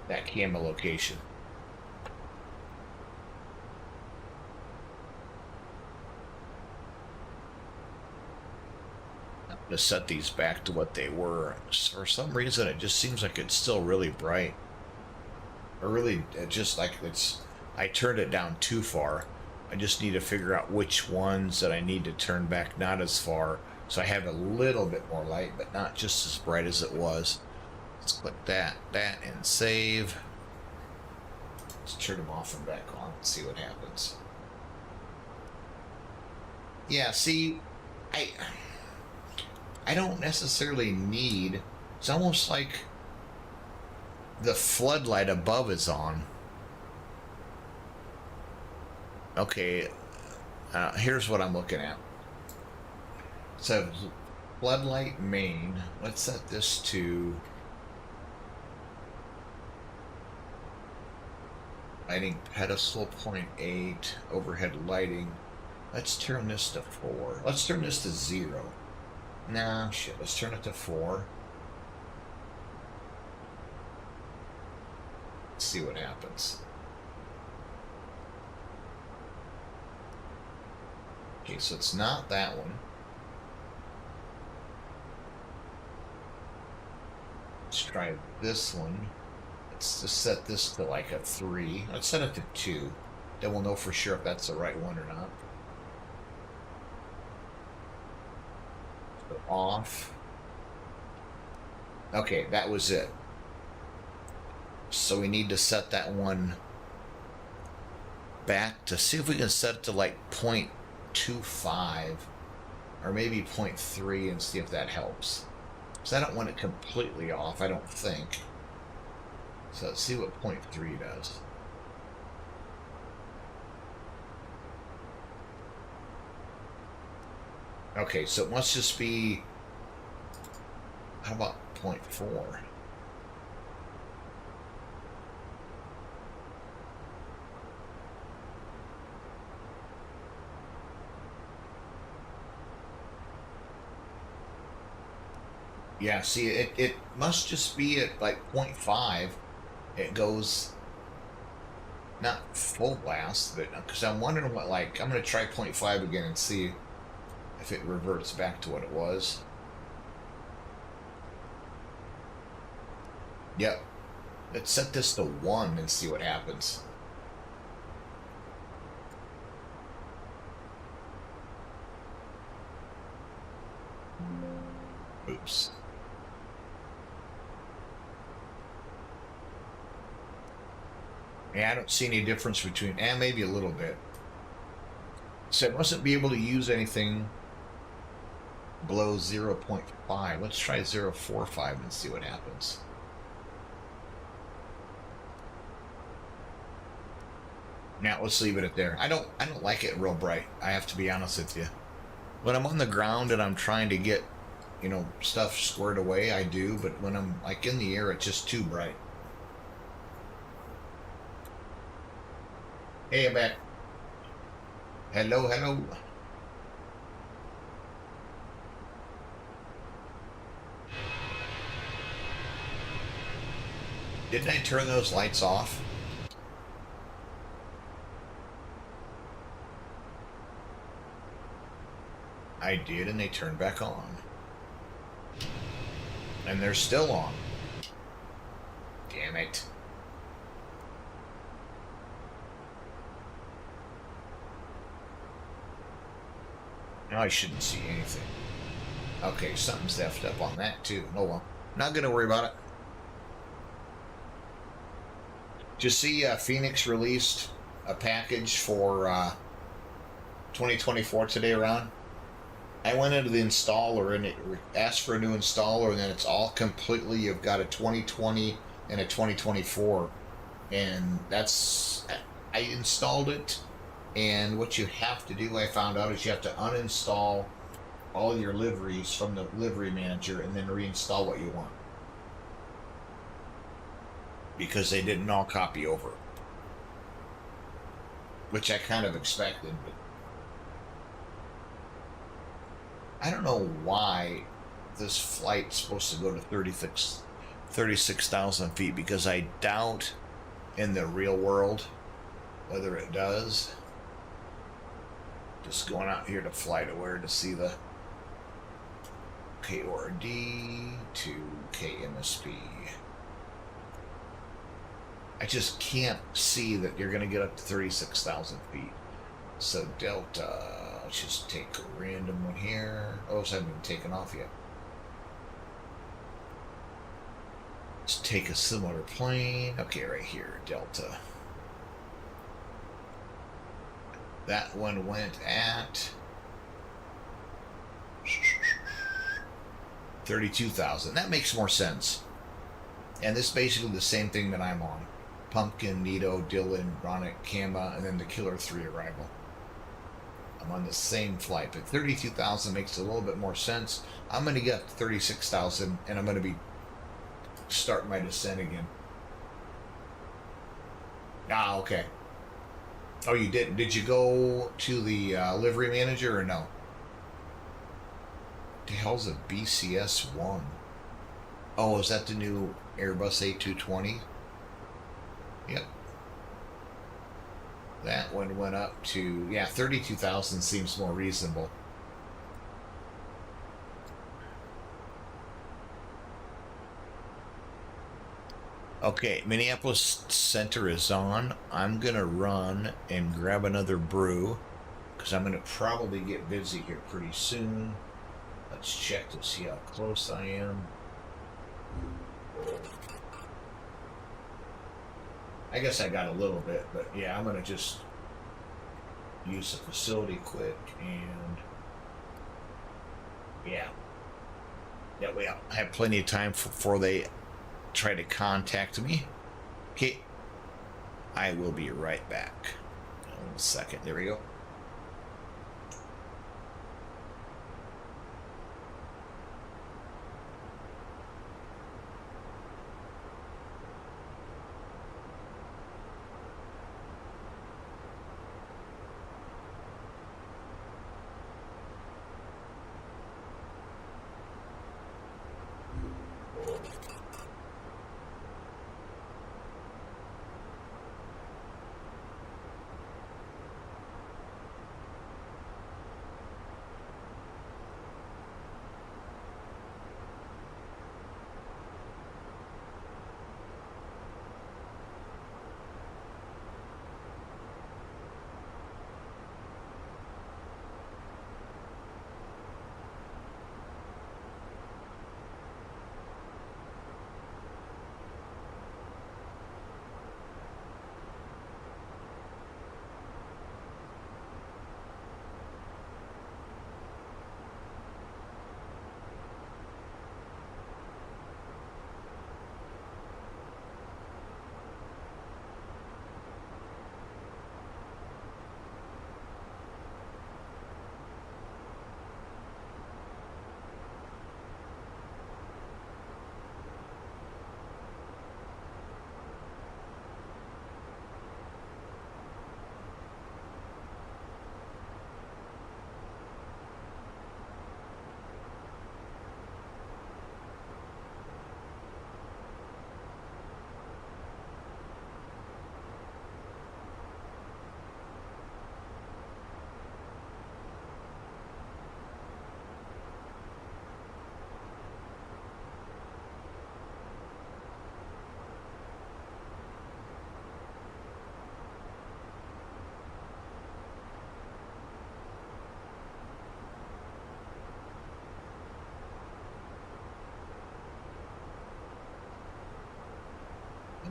that Cama location. I'm going to set these back to what they were. For some reason, it just seems like it's still really bright. Or really, it just like I turned it down too far. I just need to figure out which ones that I need to turn back not as far, so I have a little bit more light, but not just as bright as it was. Let's click that, and save. Let's turn them off and back on and see what happens. Yeah, see, I don't necessarily need. It's almost like the floodlight above is on. Okay, here's what I'm looking at. So floodlight main, let's set this to lighting pedestal 0.8, overhead lighting. Let's turn this to 4. Let's turn this to 0. Nah, shit, let's turn it to 4. Let's see what happens. Okay, so it's not that one. Let's try this one. Let's just set this to like a 3. Let's set it to 2. Then we'll know for sure if that's the right one or not. So off. Okay, that was it. So we need to set that one back to see if we can set it to like 0.25 or maybe 0.3 and see if that helps. Because I don't want it completely off, I don't think. So let's see what 0.3 does. Okay, so it must just be, how about 0.4? Yeah, see, it must just be at like 0.5. It goes not full blast, but because I'm wondering what, like, I'm going to try 0.5 again and see if it reverts back to what it was. Yep. Let's set this to 1 and see what happens. Oops. Yeah, I don't see any difference between, maybe a little bit. So it mustn't be able to use anything below 0.5. Let's try 0.45 and see what happens. Now let's leave it at there. I don't like it real bright. I have to be honest with you. When I'm on the ground and I'm trying to get, stuff squared away, I do. But when I'm like in the air, it's just too bright. Hey, I'm back. Hello, hello. Didn't I turn those lights off? I did, and they turned back on. And they're still on. Damn it. Now I shouldn't see anything. Okay, something's effed up on that too. Oh well. Not gonna worry about it. Did you see Phoenix released a package for 2024 today around? I went into the installer and it asked for a new installer, and then it's all completely, you've got a 2020 and a 2024. And I installed it. And what you have to do, I found out, is you have to uninstall all your liveries from the livery manager and then reinstall what you want. Because they didn't all copy over. Which I kind of expected, but I don't know why this flight's supposed to go to 36,000 feet, because I doubt in the real world whether it does. Just going out here to flight aware to see the KORD to KMSP. I just can't see that you're going to get up to 36,000 feet. So Delta, let's just take a random one here. Oh, it hasn't been taken off yet. Let's take a similar plane. Okay, right here, Delta. That one went at 32,000. That makes more sense. And this is basically the same thing that I'm on. Pumpkin, Nito, Dylan, Ronick, Kama, and then the Killer 3 arrival. I'm on the same flight, but 32,000 makes a little bit more sense. I'm going to get up to 36,000, and I'm going to be starting my descent again. Ah, okay. Oh, you didn't? Did you go to the livery manager or no? What the hell's a BCS-1? Oh, is that the new Airbus A220? Yep. That one went up to, 32,000 seems more reasonable. Okay, Minneapolis Center is on. I'm going to run and grab another brew because I'm going to probably get busy here pretty soon. Let's check to see how close I am. I guess I got a little bit, but yeah, I'm going to just use the facility quick and yeah. That way I have plenty of time before they try to contact me. Okay, I will be right back. 1 second. There we go.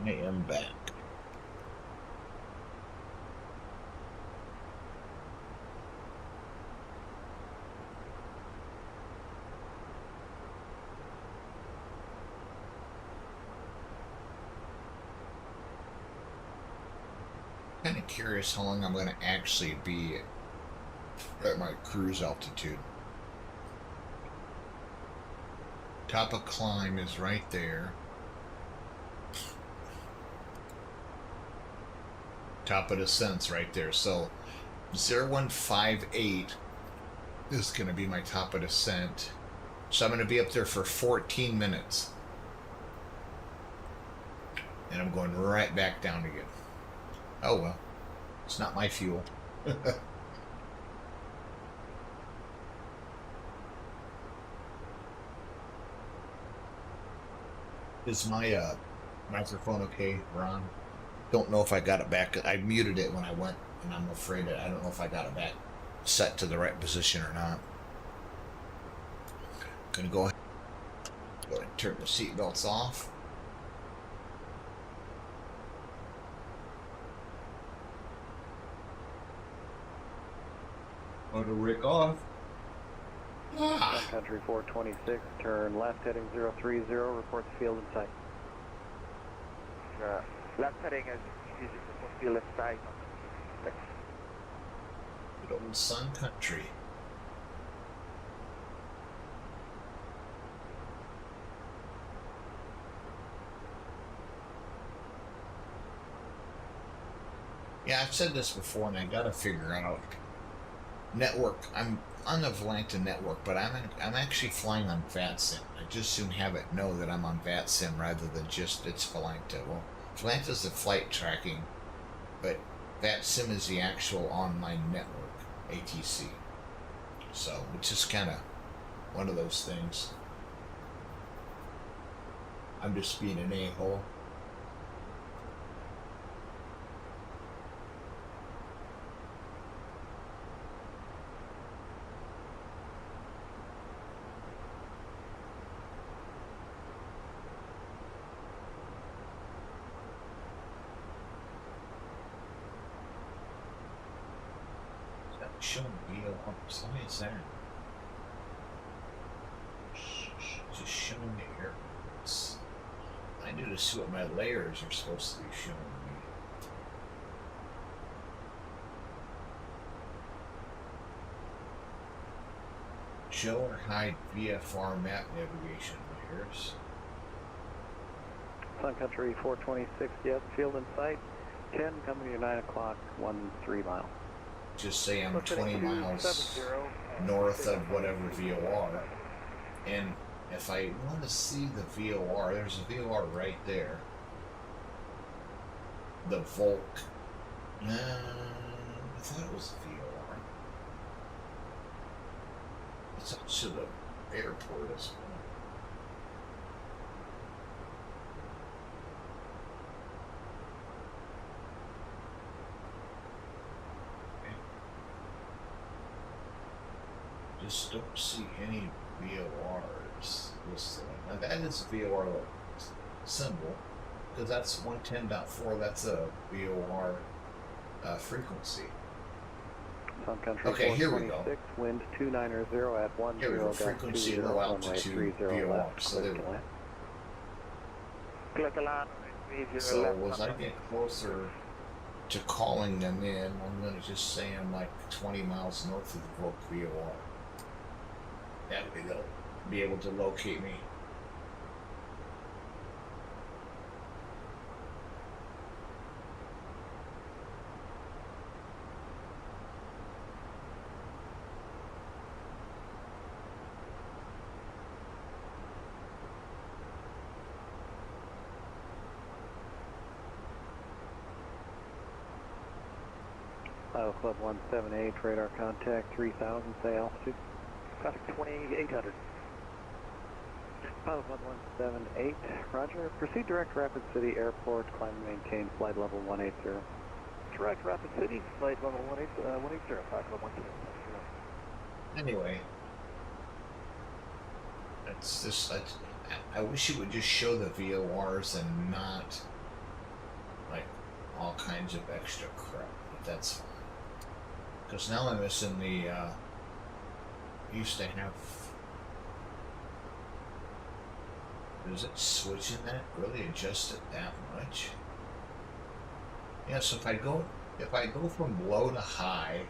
I am back. Kind of curious how long I'm going to actually be at my cruise altitude. Top of climb is right there. Top of descent's right there. So 0158 is going to be my top of descent. So I'm going to be up there for 14 minutes. And I'm going right back down again. Oh well, it's not my fuel. Is my microphone okay, Ron? Don't know if I got it back. I muted it when I went, and I'm afraid that I don't know if I got it back set to the right position or not. Gonna go ahead and turn the seat belts off. Motor rig off. Country 426, turn left heading 030, reports field in sight. Left heading is report field in sight. Good old Sun Country. Yeah, I've said this before, and I gotta figure out network. I'm on the Volanta network, but I'm actually flying on VATSIM. I just soon have it know that I'm on VATSIM rather than just it's Volanta. Well, Volanta's the flight tracking, but VATSIM is the actual online network, ATC. So it's just kind of one of those things. I'm just being an a-hole. Showing VOR. Why is that? Just showing the airports. I need to see what my layers are supposed to be showing me. Show or hide VFR map navigation layers. Sun Country 426, yes, field in sight. 10 coming to 9 o'clock, 13 mile. Just say I'm 20 miles north of whatever VOR. And if I want to see the VOR, there's a VOR right there. The Volk. I thought it was a VOR. It's up to the airport as well. Just don't see any VORs listed. Now that is a VOR symbol, because that's 110.4. That's a VOR frequency. Sun Country Okay, here we go. 426, wind 290 at 10. Here we go. Frequency, low altitude VOR. So there we go. Clear to land. So as I get closer to calling them in, I'm going to just say I'm like 20 miles north of the Volk VOR. That way they'll be able to locate me. Iowa Club 178, radar contact 3000, say altitude. Traffic 2800. Pilot 1178, roger. Proceed direct Rapid City Airport, climb and maintain flight level 180. Direct Rapid City, flight level 180, Pilot 178. Anyway, that's just, I wish it would just show the VORs and not like all kinds of extra crap, but that's fine. Because now I'm missing the, used to have, does it switch in that? Really adjust it that much? Yeah, so if I go from low to high,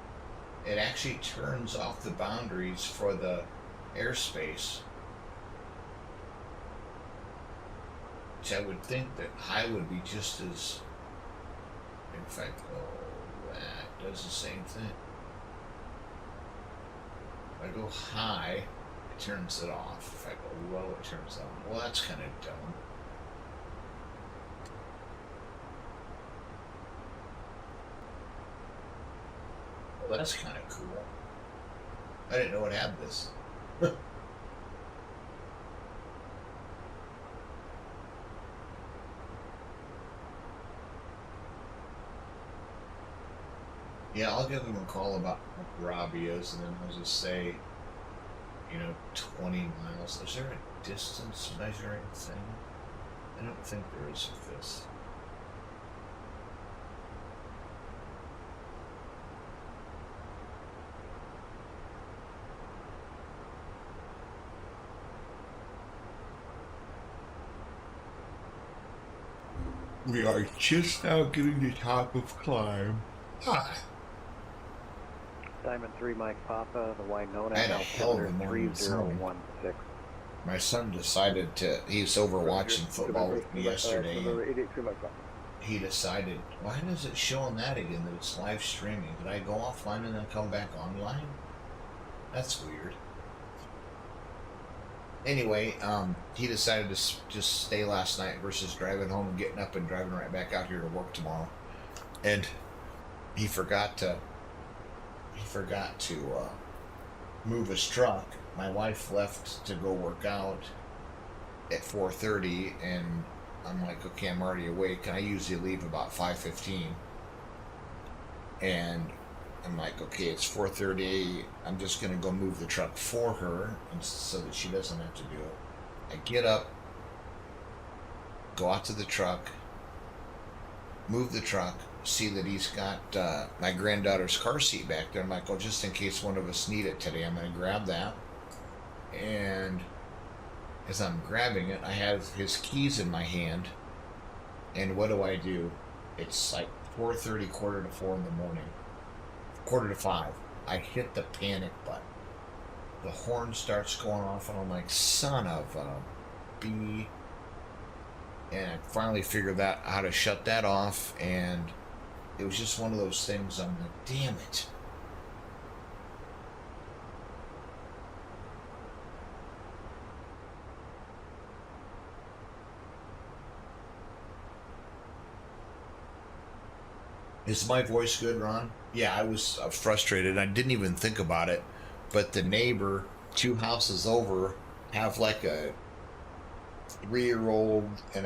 it actually turns off the boundaries for the airspace. Which I would think that high would be just as, in fact, oh, that does the same thing. If I go high, it turns it off. If I go low, it turns it on. Well, that's kind of dumb. Well, that's kind of cool. I didn't know it had this. Yeah, I'll give him a call about what Robbie is, and then I'll just say, 20 miles. Is there a distance measuring thing? I don't think there is with this. We are just now getting the top of climb. Hi. Diamond 3 Mike Papa, the Winona I had a hell of a morning this morning. 3016. My son decided he's over watching football with me yesterday. He decided, why does it show on that again that it's live streaming? Did I go offline and then come back online? That's weird. Anyway, he decided to just stay last night versus driving home and getting up and driving right back out here to work tomorrow. And he forgot to move his truck. My wife left to go work out at 4:30, and I'm like, okay, I'm already awake, and I usually leave about 5:15. And I'm like, okay, it's 4:30. I'm just gonna go move the truck for her, and so that she doesn't have to do it. I get up, go out to the truck, move the truck, see that he's got my granddaughter's car seat back there. I'm like, oh, just in case one of us need it today, I'm gonna grab that. And as I'm grabbing it, I have his keys in my hand. And what do? It's like 4:30, 3:45 in the morning. 4:45. I hit the panic button. The horn starts going off, and I'm like, son of a B. And I finally figured out how to shut that off, and it was just one of those things. I'm like, damn it. Is my voice good, Ron? Yeah, I was frustrated. I didn't even think about it. But the neighbor, 2 houses over, have like a 3-year-old and